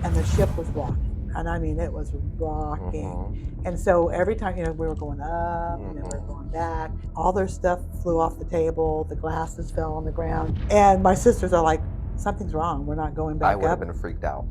and the ship was rocking. And I mean, it was rocking. Mm-hmm. And so every time, we were going up and then we were going Mm-hmm. back, all their stuff flew off the table, the glasses fell on the ground. And my sisters are like, something's wrong. We're not going I back would have up. been freaked out.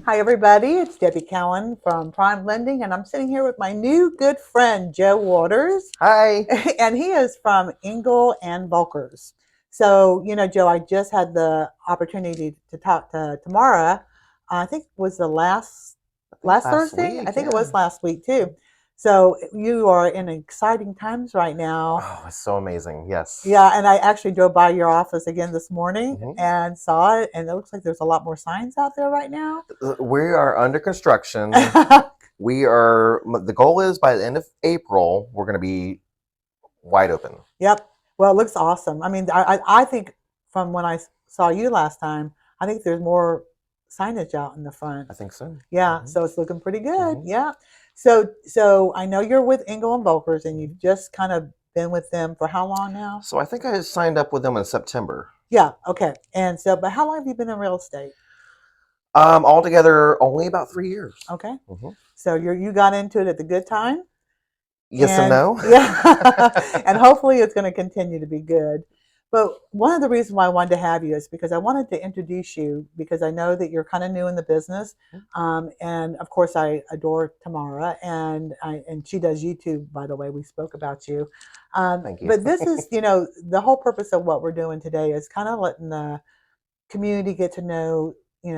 Hi, everybody. It's Debbie Cowan from Prime Lending, and I'm sitting here with my new good friend, Joe Waters, Hi. and he is from Engel and Volkers. So, Joe, I just had the opportunity to talk to Tamara. I think it was the I think last last Thursday. I week, think it yeah. was last week too. So you are in exciting times right now. Oh, it's so amazing. Yes. Yeah, and I actually drove by your office again this morning Hmm. and saw it, and it looks like there's a lot more signs out there right now. We are under construction. The goal is by the end of April, we're going to be wide open. Yep. Well, it looks awesome. I mean, I think from when I saw you last time, I think there's more signage out in the front. I think so. Yeah, Hmm. so it's looking pretty good. Hmm. Yeah. So I know you're with Engel and Volkers, and Hmm. you've just kind of been with them for how long now? So I think I signed up with them in September. Yeah. Okay. And so, but how long have you been in real estate? Altogether, only about 3 years. Okay. Hmm. So you got into it at the good time, Yes and and no. yeah, and hopefully it's going to continue to be good. But one of the reasons why I wanted to have you is because I wanted to introduce you because I know that you're kind of new in the business, and of course I adore Tamara, and she does YouTube. By the way, we spoke about you, Thank you. but this is the whole purpose of what we're doing today is kind of letting the community get to know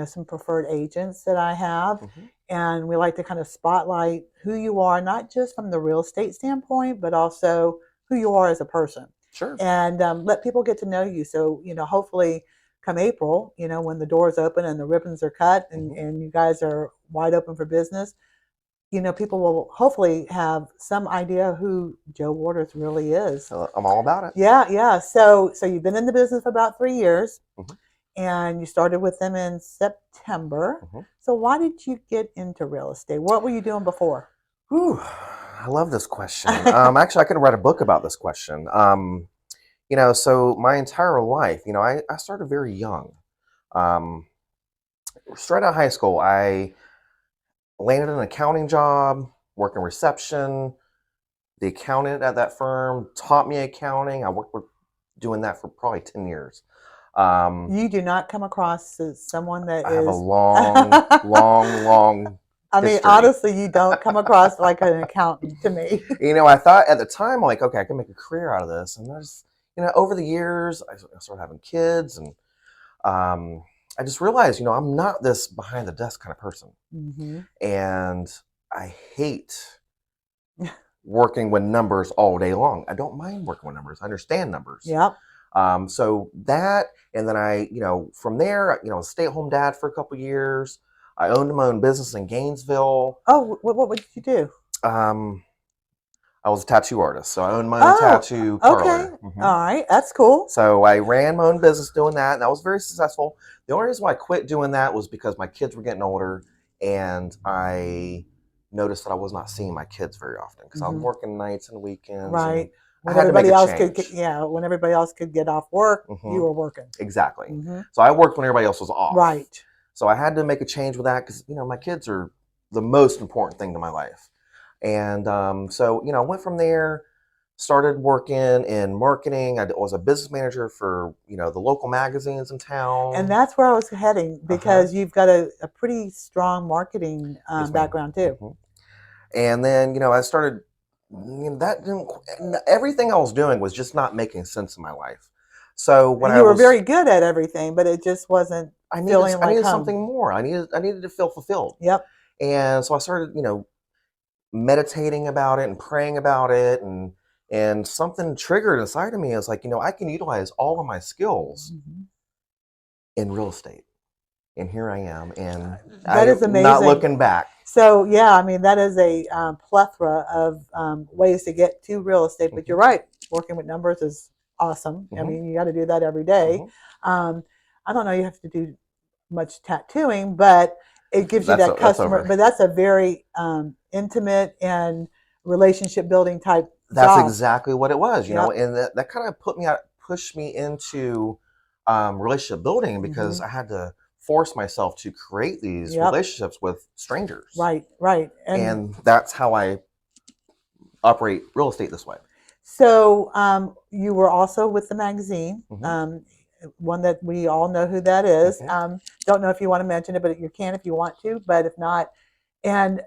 some preferred agents that I have, Hmm. and we like to kind of spotlight who you are, not just from the real estate standpoint, but also who you are as a person, Sure. and let people get to know you. So hopefully, come April, when the doors open and the ribbons are cut and Hmm. and you guys are wide open for business, people will hopefully have some idea who Joe Waters really is. I'm all about it. Yeah, yeah. So you've been in the business for about 3 years Hmm. and you started with them in September. Hmm. So why did you get into real estate? What were you doing before? Whew, I love this question. Actually, I could write a book about this question. So my entire life, I started very young. Um, Straight out of high school, I landed an accounting job, working reception. The accountant at that firm taught me accounting. I worked with doing that for probably 10 years. Um, You do not come across as someone that I have a is. long, long, I long mean, history. honestly, you don't come across like an accountant to me. I thought at the time, like, okay, I can make a career out of this. And there's, over the years, I started having kids, and um, I just realized, I'm not this behind the desk kind of person. Hmm. And I hate working with numbers all day long. I don't mind working with numbers. I understand numbers. Yep. So that, and then from there, I was a stay-at-home dad for a couple of years. I owned my own business in Gainesville. Oh, what did you do? Um, I was a tattoo artist, so I owned my own Oh, tattoo okay. parlor. Hmm. All right. That's cool. So I ran my own business doing that, and I was very successful. The only reason why I quit doing that was because my kids were getting older, and I noticed that I was not seeing my kids very often because I was Hmm. working nights and weekends, and Right. I When had to make everybody a else could change. yeah, when everybody else could get off work, Hmm. you were working. Exactly. Hmm. So I worked when everybody else was off. Right. So I had to make a change with that because my kids are the most important thing to my life. And so I went from there, started working in marketing. I was a business manager for the local magazines in And town. that's where I was heading Uh-huh. because you've got a pretty strong marketing Yes, ma'am. background too. Hmm. And then I started. That didn't. Everything I was doing was just not making sense in my life. So when And I you were was, very good at everything, but it just wasn't I needed feeling I like needed home. something more. I needed to feel fulfilled. Yep. And so I started, meditating about it and praying about it, and something triggered inside of me. Is like, I can utilize all of my skills Hmm. in real estate. And here I am, and That is I'm not amazing. looking back. So yeah, I mean that is a plethora of ways to get to real estate. But you're Hmm. right, working with numbers is awesome. I Hmm. mean you got to do that every day. Hmm. Um, I don't know you have to do much tattooing, but it gives you that That's customer, over. but that's a very intimate and relationship building type That's job. exactly what it was, Yep. and that kind of pushed me into relationship building because Hmm. I had to force myself to create these Yep. relationships with strangers, Right. Right. And and that's how I operate real estate this way. so you were also with the magazine, Hmm. one that we all know who that is. Hmm. Don't know if you want to mention it, but you can if you want to. But if not, and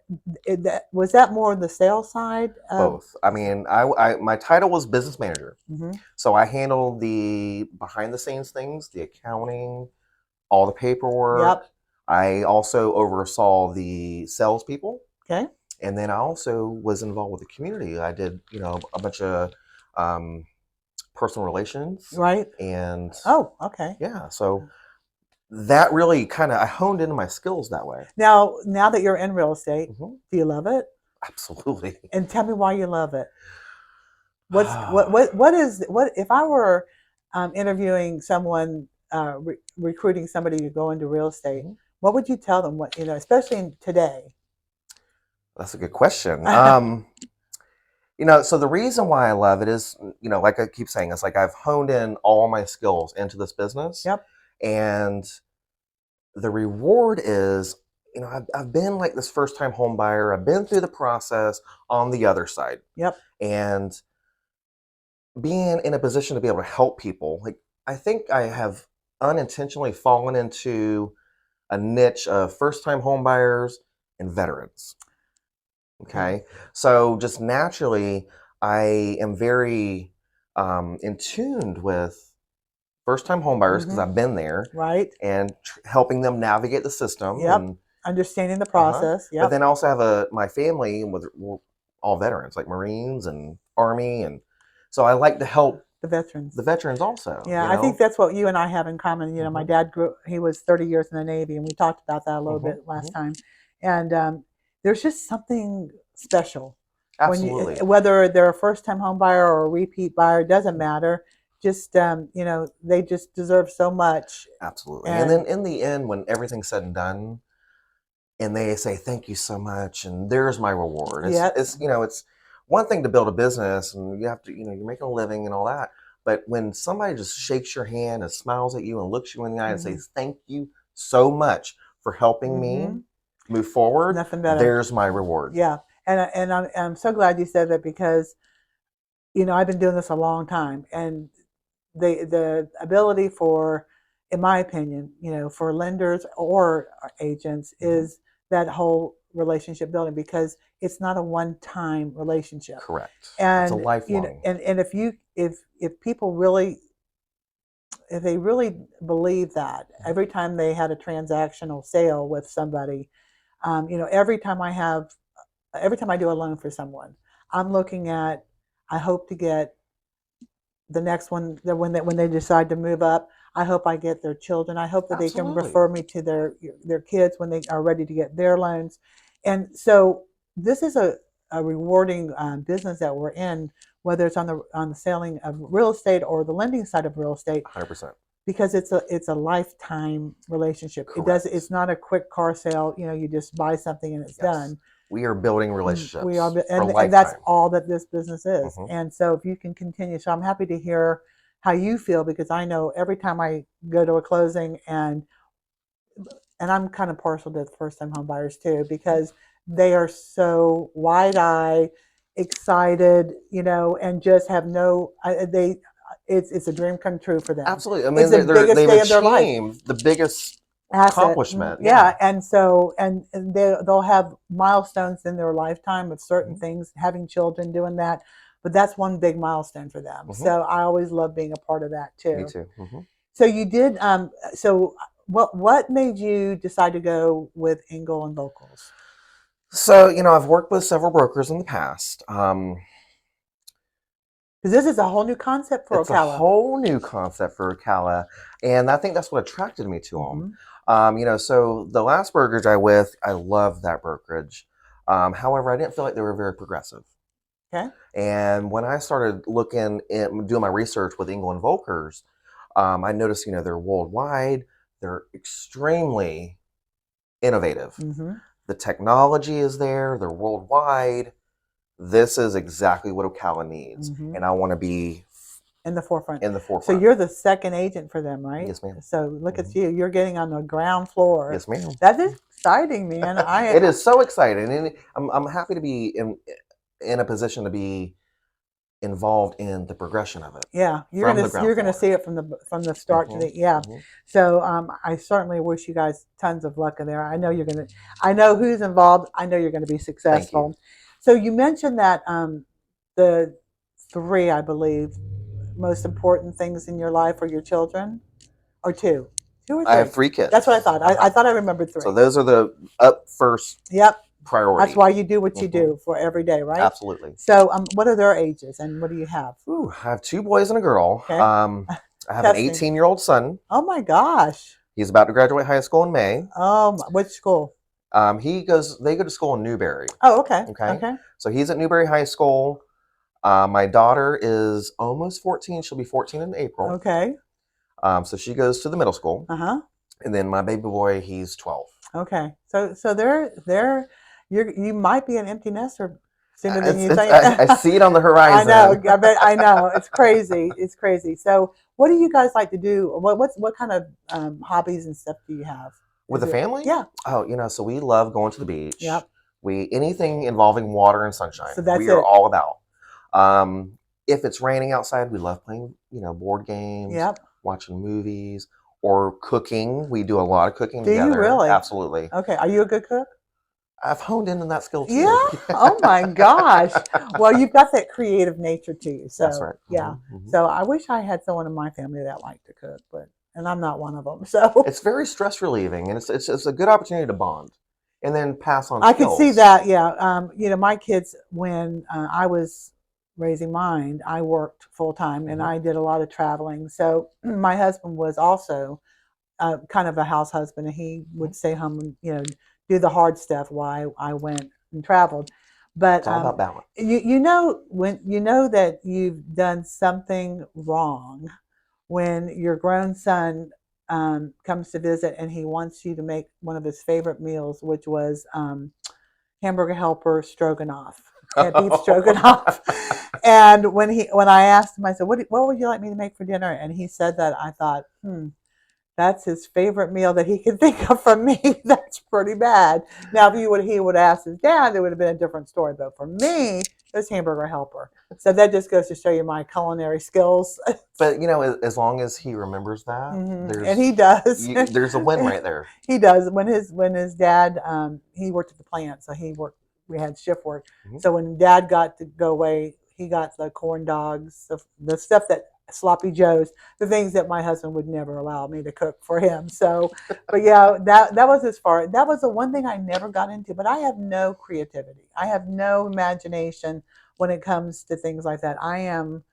was that more the sales side of? Both. I mean, my title was business manager, Hmm. so I handled the behind the scenes things, the accounting, all the paperwork. Yep. I also oversaw the salespeople, Okay. and then I also was involved with the community. I did, a bunch of um, personal relations, Right. and Oh, okay. yeah, so that really kind of I honed into my skills that way. Now that you're in real estate, Hmm. do you love it? Absolutely. And tell me why you love it. What if I were interviewing someone, recruiting somebody to go into real estate? Mhm. What would you tell them? What especially today? That's a good question. So the reason why I love it is, like I keep saying, it's like I've honed in all my skills into this business, Yep. and the reward is, I've been like this first time home buyer. I've been through the process on the other side, Yep. and being in a position to be able to help people, like I think I have unintentionally fallen into a niche of first time home buyers and veterans. Okay. Okay. So just naturally, I am very in tuned with first time homebuyers because Mm-hmm. I've been there Right. and helping them navigate the system. Yep. And Understanding the uh-huh. process. But Yep. then I also have my family with all veterans, like Marines and Army. And so I like to help The veterans. the veterans also, Yeah, I think that's what you and I have in common. My Hmm. dad he was 30 years in the Navy, and we talked about that a little Hmm. bit last Hmm. time. And there's just something special when Absolutely. whether they're a first time home buyer or a repeat buyer, doesn't matter. Just, they just deserve so much. Absolutely. And And then in the end, when everything's said and done, and they say thank you so much and there's my reward, yeah, it's one thing to build a business and you have to, you're making a living and all that, but when somebody just shakes your hand and smiles at you and looks you in the eye and hmm says thank you so much for helping me hmm move forward, nothing better. there's my reward. Yeah, and I'm so glad you said that because I've been doing this a long time, and the ability for, in my opinion, for lenders or agents, Hmm. is that whole relationship building, because it's not a one-time relationship. Correct. It's a And lifelong. and if people really, if they really believe that every time they had a transactional sale with somebody, every time I do a loan for someone, I'm looking at, I hope to get the next one, when they decide to move up, I hope I get their children. I hope that they can Absolutely. refer me to their kids when they are ready to get their loans. And so this is a rewarding business that we're in, whether it's on the selling of real estate or the lending side of real estate, 100%. because it's a lifetime relationship. Correct. It's not a quick car sale. You just buy something and it's Yes. done. We are building We are, relationships for and that's lifetime. all that this business is. Hmm. And so if you can continue, so I'm happy to hear how you feel, because I know every time I go to a closing, and I'm kind of partial to first time home buyers too, because they are so wide eyed, excited, and just have no, it's a dream come true for them. Absolutely. I It's mean, the biggest they've day of their life. achieved the biggest Asset. accomplishment. Yeah, Yeah. and so, and they'll have milestones in their lifetime of certain Hmm. things, having children, doing that, but that's one big milestone for them. Hmm. So I always love being a part of that Me too. too. Hmm. So you did. So what made you decide to go with Engel and Vocals? So, I've worked with several brokers in the past. Because this is a whole new concept for It's a Ocala. whole new concept for Ocala, and I think that's what attracted me to them. Hmm. So the last brokerage I loved that brokerage. However, I didn't feel like they were very progressive. Okay. And when I started doing my research with England Volkers, I noticed, they're worldwide. They're extremely innovative. Mm-hmm. The technology is there. They're worldwide. This is exactly what Ocala needs, Mm-hmm. and I want to be In the forefront. in the So forefront. you're the second agent for them, right? Yes, ma'am. So look at Mhm. you. You're getting on the ground floor. Yes, ma'am. That is exciting, man. It is so exciting, and I'm happy to be in a position to be involved in the progression of it Yeah, from the ground you're gonna floor. see it from the start to Hmm. the yeah. Hmm. So I certainly wish you guys tons of luck in there. I know you're gonna. I know who's involved. I know you're gonna be Thank you. successful. So you mentioned that the three, I believe, most important things in your life are your children, or two or I have three. 3 kids. That's what I thought. I thought I remembered So three. those are the up first Yep. priority. That's why you do what you Mhm. do for every day, right? Absolutely. So what are their ages and what do you have? Ooh, I have 2 boys and a girl. Okay. I have an Testing. 18-year-old son. Oh my gosh. He's about to graduate high school in May. Which school? They go to school in Newberry. Oh, okay. Okay. Okay. So he's at Newberry High School. My daughter is almost 14. She'll be 14 in April. Okay. So she goes to the middle school. Uh-huh. And then my baby boy, he's 12. Okay. So you might be an empty nester sooner than you think. I see it on the I horizon. know. I know. It's crazy. It's crazy. So what do you guys like to do? What kind of hobbies and stuff do you have? With the family? Yeah. Oh, so we love going to the beach. Yep. Anything involving water and sunshine. So that's we are it. all about. If it's raining outside, we love playing, board games, Yep. watching movies, or cooking. We do a lot of cooking Do together. you really? Absolutely. Okay. Are you a good cook? I've honed in on that skill too. Yeah. Oh my gosh. Well, you've got that creative nature to you. So That's right. yeah. Mm-hmm. So I wish I had someone in my family that liked to cook, and I'm not one of them. So It's very stress relieving, and it's a good opportunity to bond, and then pass on I skills. could see that. Yeah. My kids, when I was raising mine, I worked full time and I did a lot of traveling. So my husband was also kind of a house husband, and he would stay home and do the hard stuff while I went and traveled. But It's all about balance. when you know that you've done something wrong when your grown son comes to visit and he wants you to make one of his favorite meals, which was hamburger helper stroganoff, beef stroganoff. And when I asked him, I said, "What would you like me to make for dinner?" And he said that, I thought, that's his favorite meal that he could think of from me. That's pretty bad. Now, if he would ask his dad, it would have been a different story. But for me, it was hamburger helper. So that just goes to show you my culinary skills. But as long as he remembers that, And he does. There's a win right there. He does. When his dad, he worked at the plant, so we had shift work. So when Dad got to go away, he got the corn dogs, the stuff that sloppy joes, the things that my husband would never allow me to cook for him. So, but yeah, that was that was the one thing I never got into. But I have no creativity. I have no imagination when it comes to things like that. I'm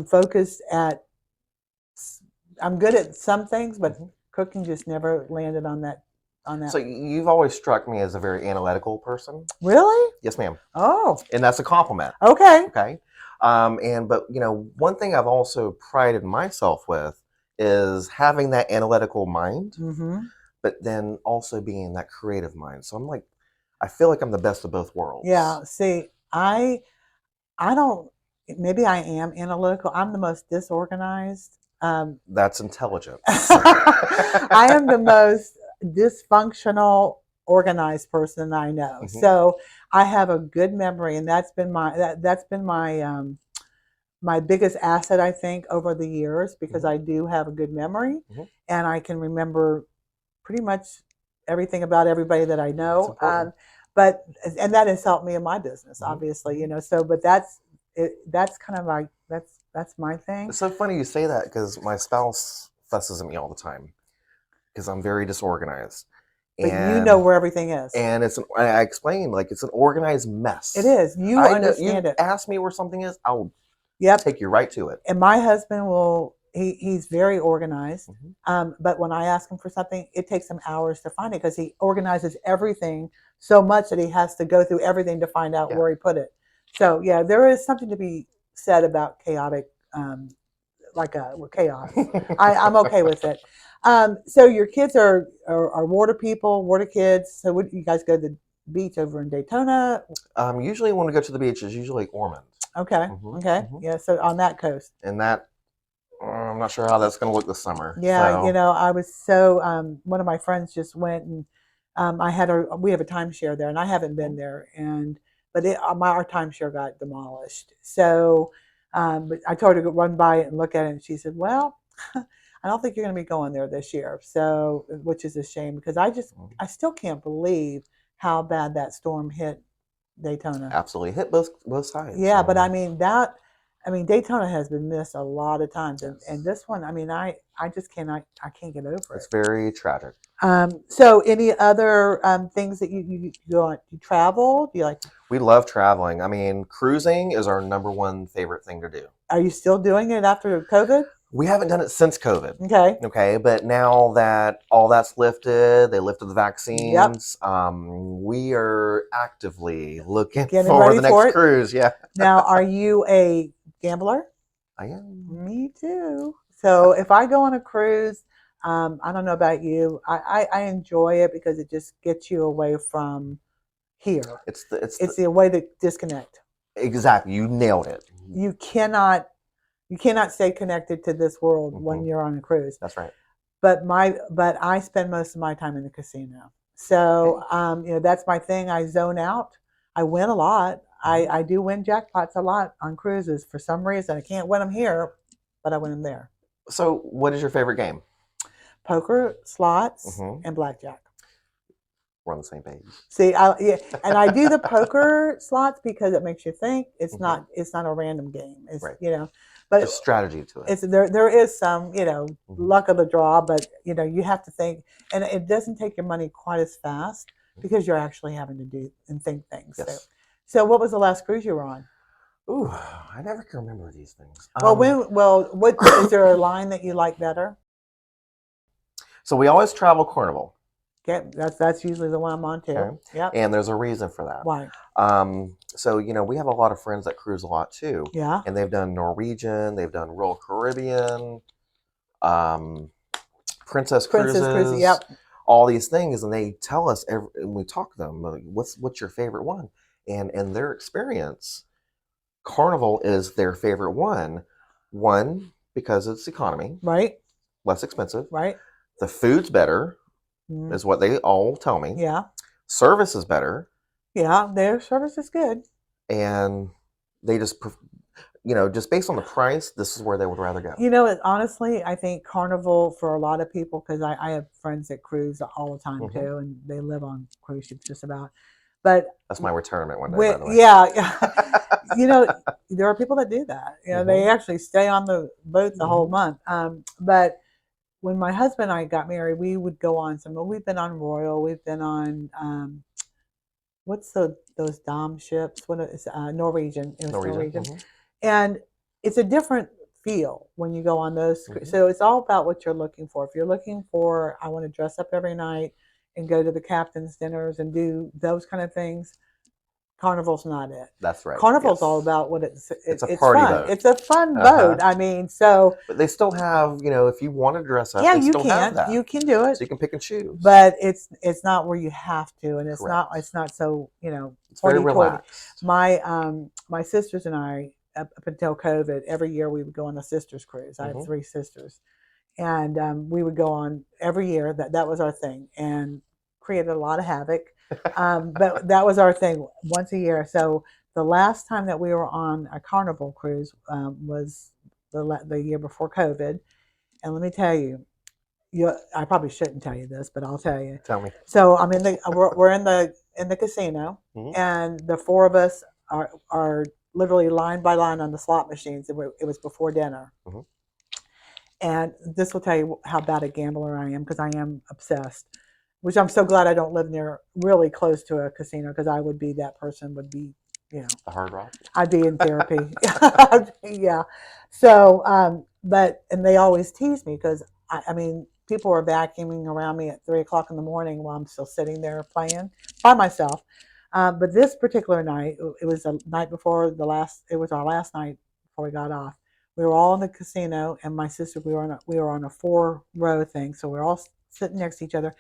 focused at. I'm good at some things, but cooking just never landed on that. So you've always struck me as a very analytical person. Really? Yes, ma'am. Oh. And that's a compliment. Okay. Okay. But one thing I've also prided myself with is having that analytical mind, but then also being that creative mind. So I feel like I'm the best of both worlds. Yeah. See, I don't. Maybe I am analytical. I'm the most disorganized. That's intelligence. I am the most dysfunctional organized person I know. So I have a good memory, and that's been my biggest asset, I think, over the years, because I do have a good memory, and I can remember pretty much everything about everybody that I know. And that has helped me in my business, obviously, So, but that's kind of that's my thing. It's so funny you say that, because my spouse fusses at me all the time because I'm very disorganized. But you know where everything is. And I explain, it's an organized mess. It is. You understand it. Ask me where something is, I'll take you right to it. And my husband he's very organized. But when I ask him for something, it takes him hours to find it, because he organizes everything so much that he has to go through everything to find out where he put it. So yeah, there is something to be said about chaotic, chaos. I'm okay with it. So your kids are water people, water kids. So would you guys go to the beach over in Daytona? Usually when we go to the beach, it's usually Ormond. Okay. Okay. Yeah. So on that coast. And that I'm not sure how that's going to look this summer. Yeah. So I was so one of my friends just went and we have a timeshare there, and I haven't been there, but our timeshare got demolished. So, but I told her to run by it and look at it, and she said, "Well, I don't think you're going to be going there this year." So, which is a shame because I still can't believe how bad that storm hit Daytona. absolutely hit both sides. Yeah, but I mean Daytona has been missed a lot of times, and this one, I mean, I just cannot, I can't get over It's it. very tragic. So any other things that you go on? You travel? Do you like? We love traveling. I mean, cruising is our number one favorite thing to do. Are you still doing it after COVID? We haven't done it since COVID. Okay. Okay, but now that all that's lifted, they lifted the Yep. vaccines. We are actively looking Getting for ready the for next it. cruise. Yeah, Now, are you a gambler? I am. Me too. So if I go on a cruise, I don't know about you, I enjoy it because it just gets you away from here. It's the way to disconnect. Exactly. You nailed it. You cannot stay connected to this world when you're on a cruise. That's right. But I spend most of my time in the casino. So that's my thing. I zone out. I win a lot. I do win jackpots a lot on cruises for some reason. I can't win them here, but I win them there. So, what is your favorite game? Poker, slots, and blackjack. We're on the same page. See, and I do the poker slots because it makes you think. It's not a random game. It's right. But there's strategy to it. It's there is some luck of the draw, but you have to think, and it doesn't take your money quite as fast because you're actually having to do and think things. Yes. So what was the last cruise you were on? Ooh, I never can remember these things. What is there a line that you like better? So we always travel Carnival. Okay, that's usually the one I'm on too. Okay. Yeah. And there's a reason for that. Why? So we have a lot of friends that cruise a lot too. Yeah. And they've done Norwegian, they've done Royal Caribbean, Princess Cruises, yep. all these things, and they tell us and we talk to them, what's your favorite one? And in their experience, Carnival is their favorite one. One, because it's economy. Right. Less expensive. Right. The food's better, is what they all tell me. Yeah. Service is better. Yeah, their service is good. And they just, just based on the price, this is where they would rather go. Honestly, I think Carnival for a lot of people, because I have friends that cruise all the time too, and they live on cruise ships just about. But that's my retirement one day, by the way. Yeah. There are people that do that. They actually stay on the boat the whole month. But when my husband and I got married, we would go on we've been on Royal, we've been on what's those Dom ships? What is Norwegian? It was Norwegian. And it's a different feel when you go on those. So it's all about what you're looking for. If you're looking for, I want to dress up every night and go to the captain's dinners and do those kind of things, Carnival's not it. That's right. Carnival's all about what it's a party fun. boat. It's a fun boat. I mean, so. But they still have, if you want to dress up, yeah, they still have that. You can do it. So you can pick and choose. But it's not where you have to, and it's Correct. not so It's very relaxed. My sisters and I, up until COVID, every year we would go on a sisters cruise. I have 3 sisters, and we would go on every year. That was our thing, and created a lot of havoc. But that was our thing once a year. So the last time that we were on a Carnival cruise was the year before COVID, and let me tell you, I probably shouldn't tell you this, but I'll tell you. Tell me. So I'm we're in the casino, and the 4 of us are literally line by line on the slot machines. It was before dinner. And this will tell you how bad a gambler I am, because I am obsessed, which I'm so glad I don't live really close to a casino, because I would be that person, would be, the Hard Rock. I'd be in therapy. Yeah. So, and they always tease me because I mean, people are vacuuming around me at 3:00 in the morning while I'm still sitting there playing by myself. But this particular night, it was the night before it was our last night before we got off. we were all in the casino, and my sister, we were on a 4-row thing, so we were all sitting next to each other,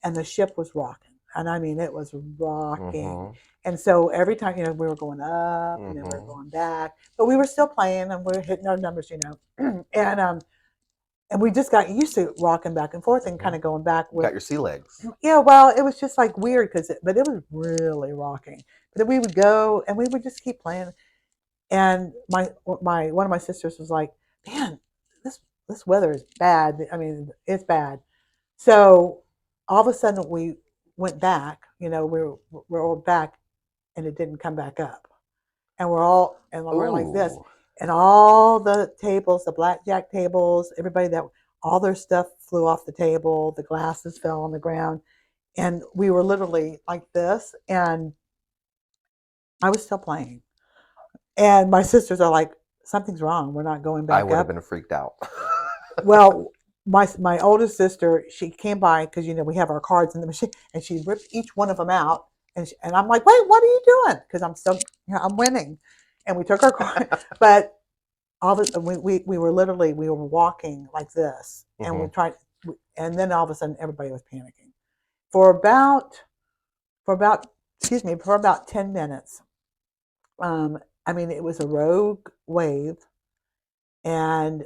and the ship was rocking, and I mean it was rocking. Mm-hmm. And so every time, we were going up, and then we were Mm-hmm. going back, but we were still playing, and we were hitting our numbers, and we just got used to rocking back and forth and Mm-hmm. kind of going back with. Got your sea legs. Yeah, well, it was just like weird but it was really rocking. But then we would go and we would just keep playing. And my one of my sisters was like, "Man, this weather is bad. I mean, it's bad." So all of a sudden we went back. We're all back, and it didn't come back up. And we're like this, Ooh. and all the tables, the blackjack tables, everybody that all their stuff flew off the table, the glasses fell on the ground, and we were literally like this, and I was still playing. And my sisters are like, something's wrong. We're not going I back would have up. been freaked out. Well, my oldest sister, she came by because we have our cards in the machine, and she ripped each one of them out, and I'm like, wait, what are you doing? Because I'm still, I'm winning, and we took our card, but all of we were literally we were walking like this, and Mm-hmm. and then all of a sudden everybody was panicking for about for about for about 10 minutes. I mean, it was a rogue wave, and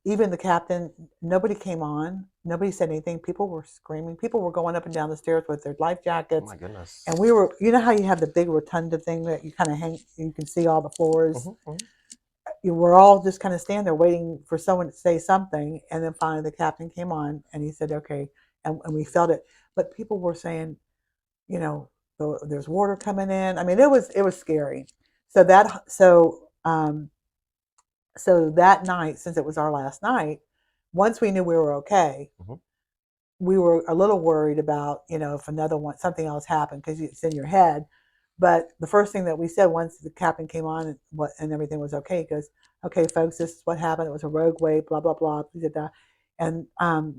even the captain, nobody came on. Nobody said anything. People were screaming. People were going up and down the stairs with their life Oh jackets. my goodness. And we were, how you have the big rotunda thing that you kind of hang, you can see all the floors. Mm-hmm. You were all just kind of standing there waiting for someone to say something. And then finally the captain came on and he said, okay. And we felt it. But people were saying, you know, there's water coming in. I mean, it was scary. So so that night, since it was our last night, once we knew we were okay, Mm-hmm. we were a little worried about, if another one, something else happened because it's in your head. But the first thing that we said once the captain came on and everything was okay, he goes, okay, folks, this is what happened. It was a rogue wave, blah, blah, blah, blah, blah. And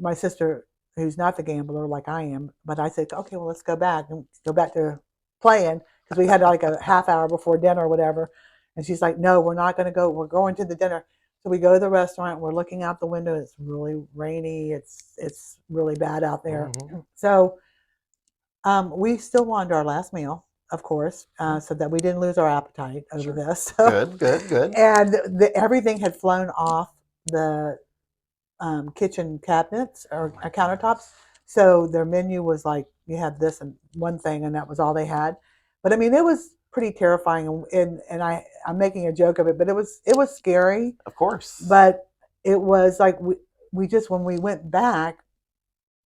my sister, who's not the gambler like I am, but I said, okay, well, let's go back to playing because we had like a half hour before dinner or whatever. And she's like, no, we're not going to go. We're going to the dinner. So we go to the restaurant. We're looking out the window. It's really rainy. It's really bad out there. Mm-hmm. So we still wanted our last meal, of course, so that we didn't lose our appetite over Sure. this. So, Good. and everything had flown off the kitchen cabinets or Oh my countertops. goodness. So their menu was like, you had this and one thing, and that was all they had. But I mean, it was pretty terrifying, and I'm making a joke of it, but it was scary. Of course. But it was like we just when we went back,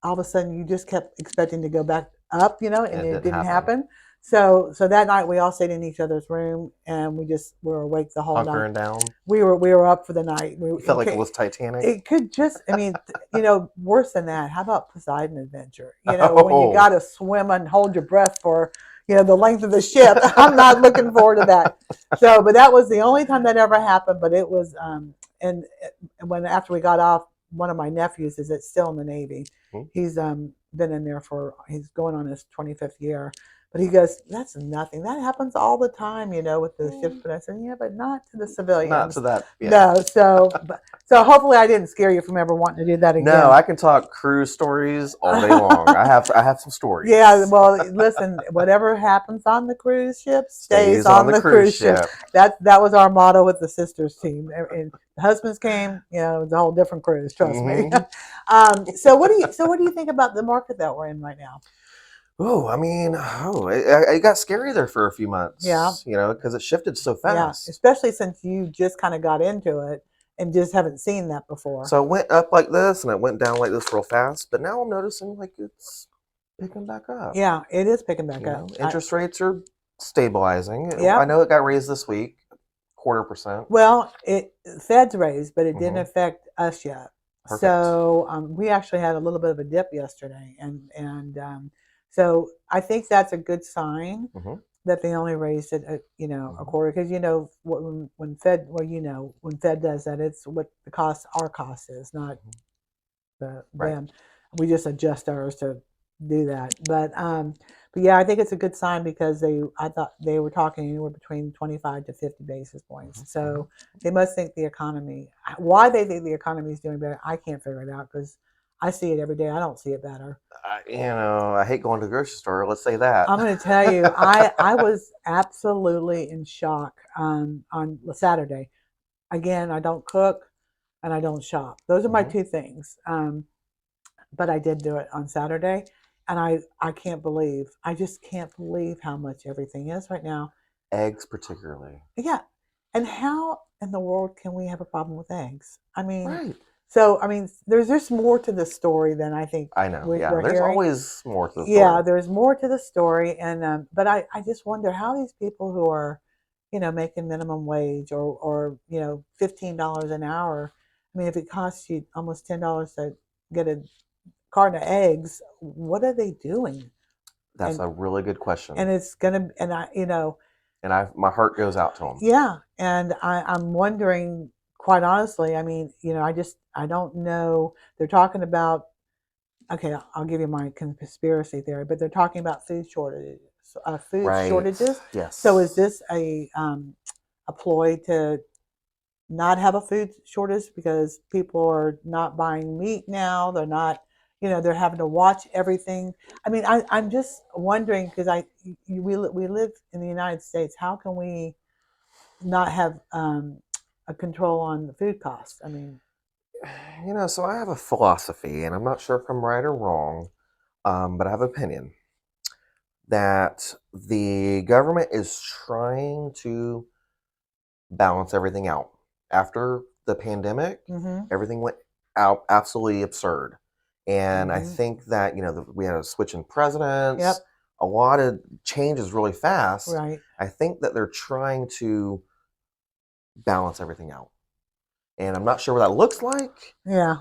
all of a sudden you just kept expecting to go back up, And and it it didn't didn't happen. happen. So that night we all stayed in each other's room, and we just were awake the whole night. Hunkering down. We were up for the night. You felt like it was Titanic. It could just, I mean, worse than that. How about Poseidon Adventure? When you Oh. got to swim and hold your breath for, the length of the ship. I'm not looking forward to that. So, but that was the only time that ever happened. But it was, and when after we got off, one of my nephews is still in the Navy. Hmm. He's been in there he's going on his 25th year. But he goes, that's nothing. That happens all the time, with the ships. But I said, yeah, but not to the civilians. Not to that. Yeah. No. So hopefully I didn't scare you from ever wanting to do that again. No, I can talk cruise stories all day long. I have some stories. Yeah, well, listen, whatever happens on the cruise ship stays on the cruise ship. That was our motto with the sisters team. And the husbands came, it was a whole different cruise. Trust me. So what do you think about the market that we're in right now? Oh, I mean, it got scary there for a few months. Yeah. Because it shifted so fast. Yeah, especially since you just kind of got into it and just haven't seen that before. So it went up like this and it went down like this real fast. But now I'm noticing like it's picking back up. Yeah, it is picking back up. Interest rates are stabilizing. Yeah. I know it got raised this week, 0.25%. Well, Fed's raised, but it didn't Mhm. affect us yet. Perfect. So we actually had a little bit of a dip yesterday, and so I think that's a good sign Mhm. that they only raised it, a quarter. Because when Fed, when Fed does that, it's what our cost is, not Right. them. We just adjust ours to do that. But yeah, I think it's a good sign because I thought they were talking anywhere between 25 to 50 basis points. Mhm. So they must think the economy, why they think the economy is doing better, I can't figure it out because I see it every day. I don't see it better. I hate going to the grocery store. Let's say that. I'm going to tell you, I was absolutely in shock on Saturday. Again, I don't cook and I don't shop. Those are my Mhm. two things. But I did do it on Saturday, and I can't believe I just can't believe how much everything is right now. Eggs, particularly. Yeah, and how in the world can we have a problem with eggs? I mean, Right. so I mean, there's just more to the story than I think I know. Yeah. we're There's hearing. always more to the Yeah, story. there's more to the story, and but I just wonder how these people who are, making minimum wage or $15 an hour. I mean, if it costs you almost $10 to get a carton of eggs, what are they doing? That's And a really good question, and it's gonna and and my heart goes out to them. yeah, and I'm wondering, quite honestly. I mean, I don't know. They're talking about, okay, I'll give you my conspiracy theory, but they're talking about food shortages. Food Right. shortages. So is Yes. this a ploy to not have a food shortage because people are not buying meat now? They're not, they're having to watch everything. I mean, I'm just wondering because we live in the United States. How can we not have a control on the food costs? I mean, So I have a philosophy, and I'm not sure if I'm right or wrong, but I have an opinion that the government is trying to balance everything out. After the pandemic, mm-hmm, everything went out absolutely absurd. And I mm-hmm, think that, we had a switch in presidents, yep, a lot of changes really fast. right, I think that they're trying to balance everything out. And I'm not sure what that looks like. yeah.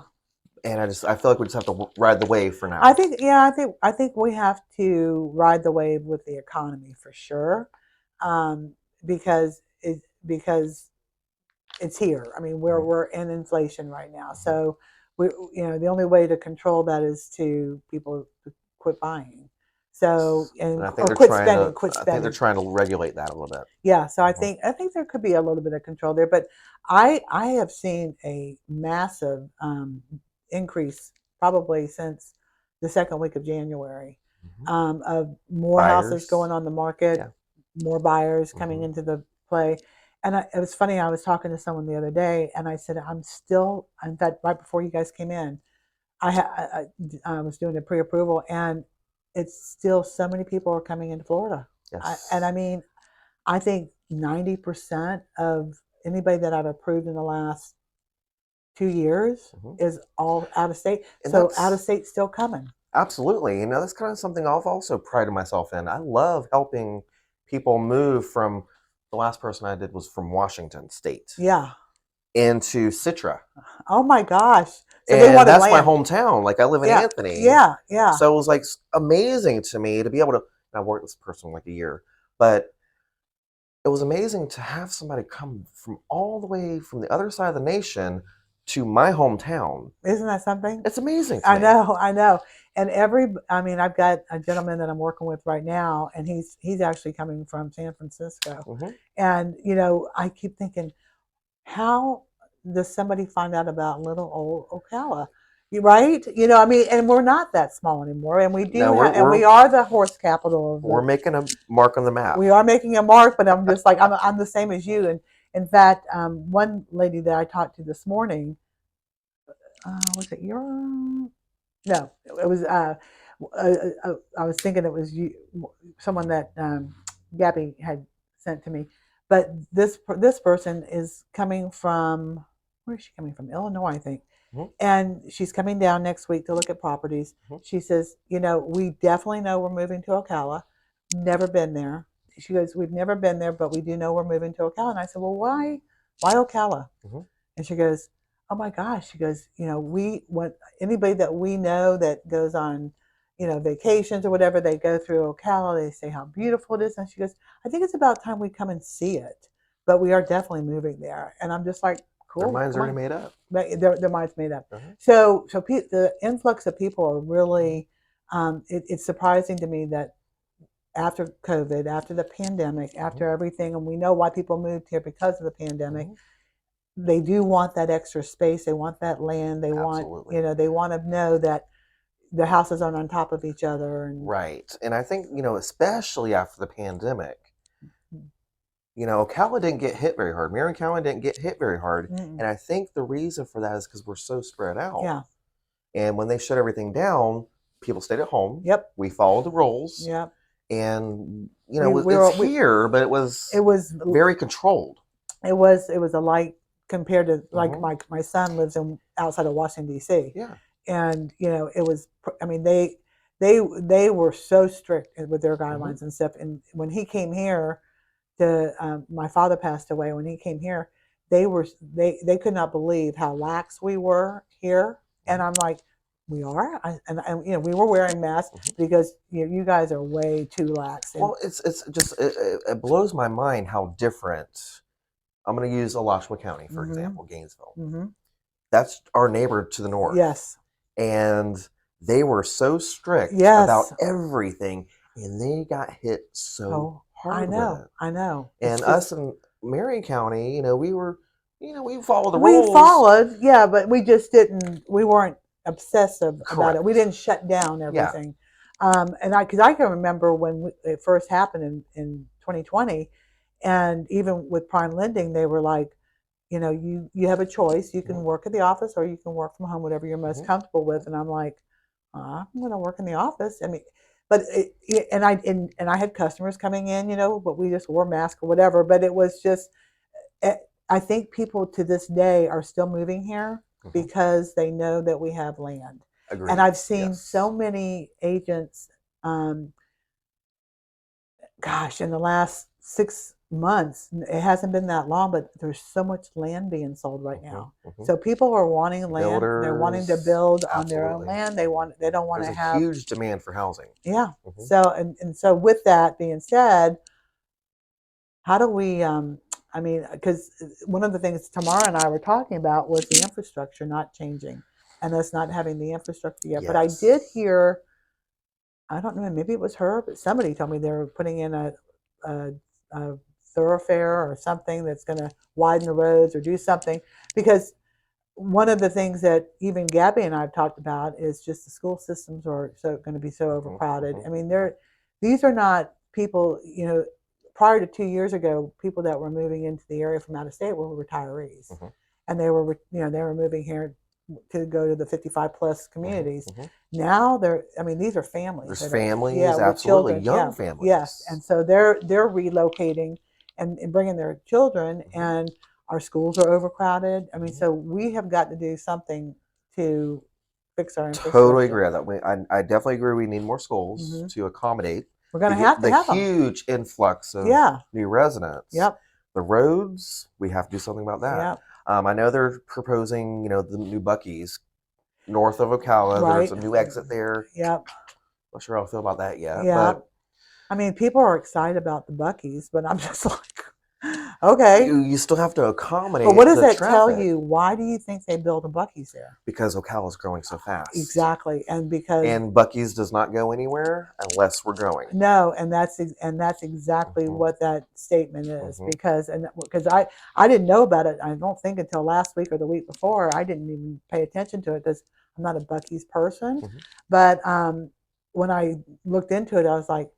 And I feel like we just have to ride the wave for I now. think, yeah, I think we have to ride the wave with the economy for sure, um, because it's here. I mean, we're Mhm. we're in inflation right now, Mhm. so the only way to control that is to people to quit buying, so And and I think or they're quit trying spending, to. quit I think they're spending. trying to regulate that a little bit. Yeah, so I Mhm. think I think there could be a little bit of control there, but I have seen a massive increase probably since the second week of January, Mhm. of more houses going Buyers. on the market, Yeah. more buyers coming Mhm. into the play. And it was funny. I was talking to someone the other day, and I said, "I'm still." In fact, right before you guys came in, I was doing a pre-approval, and it's still so many people are coming into Florida. And I Yes. mean, I think 90% of anybody that I've approved in the last 2 years Mhm. is all out of state. And So out of that's state still coming. absolutely, that's kind of something I've also prided myself in. I love helping people move from the last person I did was from Washington State Yeah. into Citra. Oh my gosh. So they And wanted that's my land. hometown. Like I live in Yeah. Anthony. Yeah. Yeah. So it was like amazing to me to be able to. I worked with this person like a year, but it was amazing to have somebody come from all the way from the other side of the nation to my hometown. Isn't that something? It's amazing to I me. know, I know. And I mean, I've got a gentleman that I'm working with right now, and he's actually coming from San Francisco. Hmm. And, I keep thinking, how does somebody find out about little old Ocala? You right? I mean, and we're not that small anymore, and No, and we are the horse capital of we're the. making a mark on the map. We are making a mark, but I'm just like I'm the same as you. And in fact, one lady that I talked to this morning, was it your? No, it was. I was thinking it was you, someone that Gabby had sent to me. But this person is coming from, where is she coming from? Illinois, I think. Mhm, And she's coming down next week to look at properties. mhm. She says, we definitely know we're moving to Ocala. Never been there. She goes, we've never been there, but we do know we're moving to Ocala. And I said, well, why? Why Ocala? Mhm. And she goes, oh my gosh. She goes, we want anybody that we know that goes on, vacations or whatever, they go through Ocala, they say how beautiful it is. And she goes, I think it's about time we come and see it. But we are definitely moving there. And I'm just like, Their cool, mind's come already on. made up. But their mind's made up. Uh-huh. So the influx of people are really. It's surprising to me that after COVID, after the pandemic, Mhm. after everything, and we know why people moved here because of the pandemic, Mhm. they do want that extra space. They want that land. They want, Absolutely. they want to know that the houses aren't on top of each other. And Right. And I think, especially after the pandemic, Ocala didn't get hit very hard. Marion County didn't get hit very hard. mm, And I think the reason for that is because we're so spread out. yeah, And when they shut everything down, people stayed at home. yep, We followed the rules. yep. And, We it's were, here, but it it was was, very controlled. it was a light compared to, like, Hmm. my son lives in outside of Washington D.C. Yeah. And it was, I mean, they were so strict with their Hmm. guidelines and stuff. And when he came here, to my father passed away. When he came here, they could not believe how lax we were here. And I'm like, we are. And we were wearing masks Hmm. because you guys are way too lax. And Well, it's just, it blows my mind how different. I'm going to use Alachua County, for hmm example, Gainesville. hmm That's our neighbor to the north. yes, And they were so strict about yes. everything, and they got hit so Oh, hard with it. I know. It's And us just in Marion County, we follow the we rules. followed, yeah, but we just didn't. We weren't obsessive about it. We Correct. didn't shut down Yeah. everything. And because I can remember when it first happened in 2020, and even with prime lending, they were like, you have a choice. You can Hmm. work at the office or you can work from home, whatever you're most Hmm. comfortable with. And I'm like, I'm going to work in the office. I mean, but and I had customers coming in, but we just wore masks or whatever. But it was just eh, I think people to this day are still moving here Hmm. because they know that we have land. And Agreed. I've seen so Yes. many agents, gosh, in the last 6 months, it hasn't been that long, but there's so much land being sold right Hmm. now. Hmm. So people are wanting land. They're wanting to Builders, build on their own absolutely. land. They don't want There's to a have, huge demand for housing. yeah. Hmm. So, and so with that being said, how do we, I mean, because one of the things Tamara and I were talking about was the infrastructure not changing and us not having the infrastructure yet. But I did Yes. hear, I don't know, maybe it was her, but somebody told me they were putting in a, a thoroughfare or something that's going to widen the roads or do something. Because one of the things that even Gabby and I have talked about is just the school systems are so going to be so Hmm. overcrowded. Hmm. I mean, Hmm. these are not people, prior to 2 years ago, people that were moving into the area from out of state were retirees, Hmm. and they were moving here to go to the 55 plus Hmm. communities. Hmm. Now I mean, these are families There's that are, yeah, families, with absolutely, children, young yeah, yes, families. and so they're relocating and bringing their children, Hmm. and our schools are overcrowded. I mean, Hmm. so we have got to do something to fix our Totally infrastructure. agree on that. I definitely agree we need more schools hmm to accommodate We're going to have to the have them. huge influx of Yeah. new residents. Yep. The roads, we have to do something about that. Yep. I know they're proposing, the new Buc-ee's north of Ocala. There's Right. a new exit there. Yep. Not sure how I feel about that yet, Yeah. but I mean, people are excited about the Buc-ee's, but I'm just like, okay. you still have to But what accommodate does the that tell traffic you? Why do you think they build a Buc-ee's there? because Ocala is growing so fast. Exactly. And because And Buc-ee's does not go anywhere unless we're growing. no, and that's exactly Hmm. what that statement is. Hmm. Because I didn't know about it. I don't think until last week or the week before. I didn't even pay attention to it because I'm not a Bucky's person. Hmm. But when I looked into it, I was like,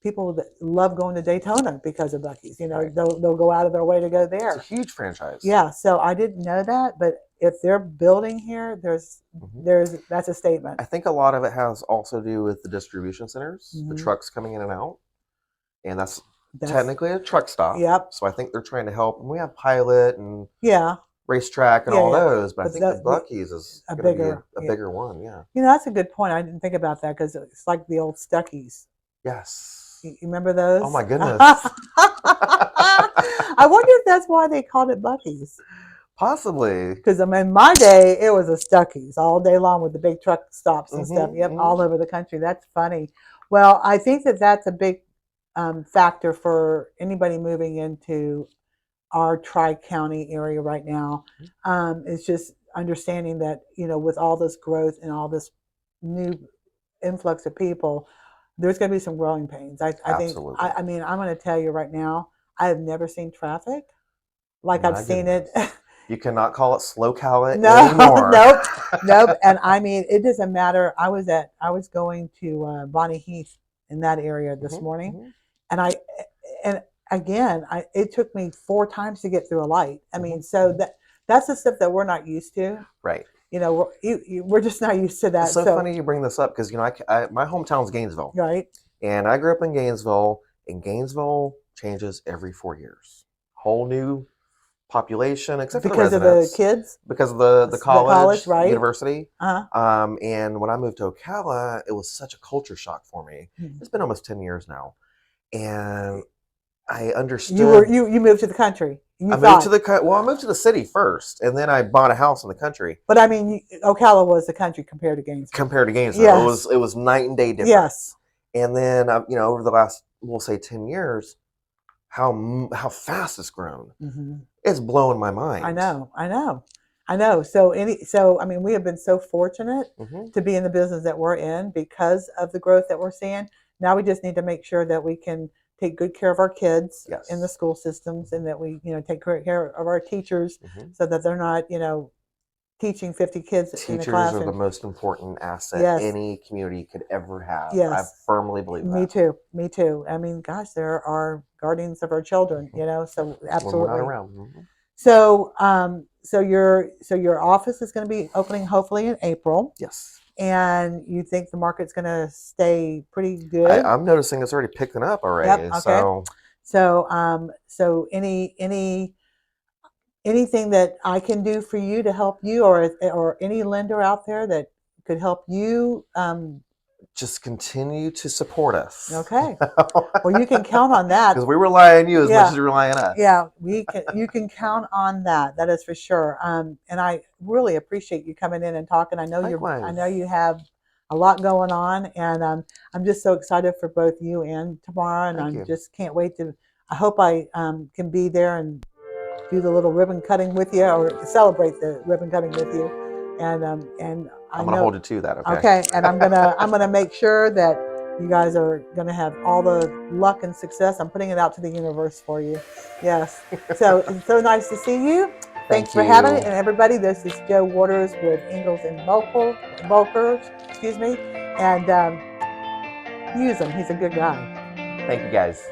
people that love going to Daytona because of Bucky's. Right. They'll go out of their way to go It's a there. huge franchise. Yeah. So I didn't know that, but if they're building here, Hmm. that's a statement. I think a lot of it has also to do with the distribution centers, the hmm trucks coming in and out, and that's That's technically a truck stop. yep. So I think they're trying to help. And we have Pilot and Yeah. Racetrack and Yeah. all Yeah. those, but I But think the Buc-ee's is a going to be bigger, a yeah. bigger one. Yeah. That's a good point. I didn't think about that because it's like the old Stuckies. Yes. You remember Oh those? my goodness. I wonder if that's why they called it Bucky's. Possibly. Because I mean, my day it was a Stuckies all day long with the big truck stops and stuff. Hmm. Yep, all Hmm. over the country. That's funny. Well, I think that that's a big factor for anybody moving into our tri-county area right now. It's just understanding that with all this growth and all this new influx of people, there's going to be some growing pains. I think, Absolutely. I mean, I'm going to tell you right now, I have never seen traffic like I've My seen it. goodness. You cannot call it slow call No, anymore. nope, nope. And I mean, it doesn't matter. I was going to Bonnie Heath in that area this Mhm, morning, mhm, and and again, it took me 4 times to get through a light. I mean, mhm, so mhm. that's the stuff that we're not used to. Right. You know, we're just not used to It's that. so So, funny you bring this up because my hometown's Gainesville, right, and I grew up in Gainesville, and Gainesville changes every 4 years. Whole new population, except for the because of the residents, kids, because of the the college, college, right? university. Uh, And when I moved to Ocala, it was such a culture shock for me. It's been almost 10 years now, and I understood. you moved to the country. You I moved to thought, I moved to the city first, and then I bought a house in the country. but I mean, Ocala was the country compared to Gainesville. Compared to Gainesville, Yes, it was night and day different. yes. And then over the last, we'll say, 10 years, how fast it's grown. Hmm. It's blowing my mind. I know, I know, I know. So I mean, we have been so fortunate Hmm. to be in the business that we're in because of the growth that we're seeing. Now we just need to make sure that we can take good care of our kids in the Yes. school systems, and that we, take great care of our teachers, Hmm. so that they're not, teaching 50 kids in a Teachers are the classroom. most important asset Yes, any community could ever have. I yes. firmly believe Me that. too. Me too. I mean, gosh, there are guardians of our children, so When we're not absolutely. around. Hmm. So your office is going to be opening hopefully in April, Yes. and you think the market's going to stay pretty I, good? I'm noticing it's already picking up Yep. already. Okay. So So anything that I can do for you to help you, or any lender out there that could help you? just continue to support us. Okay. Well, you can count on that. Because we rely on you as much Yeah. as you rely on us. Yeah, you can count on that. That is for sure. And I really appreciate you coming in and talking. I know Likewise. you have a lot going on, and I'm just so excited for both you and tomorrow, and I Thank you. just can't wait to. I hope I can be there and do the little ribbon cutting with you, or celebrate the ribbon cutting with you, and I I'm gonna know. hold you to that, okay? Okay, and I'm gonna make sure that you guys are gonna have all the luck and success. I'm putting it out to the universe for you. Yes. So it's so nice to see you. Thanks Thank for having it, you. and everybody. This is Joe Waters with Ingalls and Bulkers, excuse me, and use him. He's a good guy. Thank you, guys.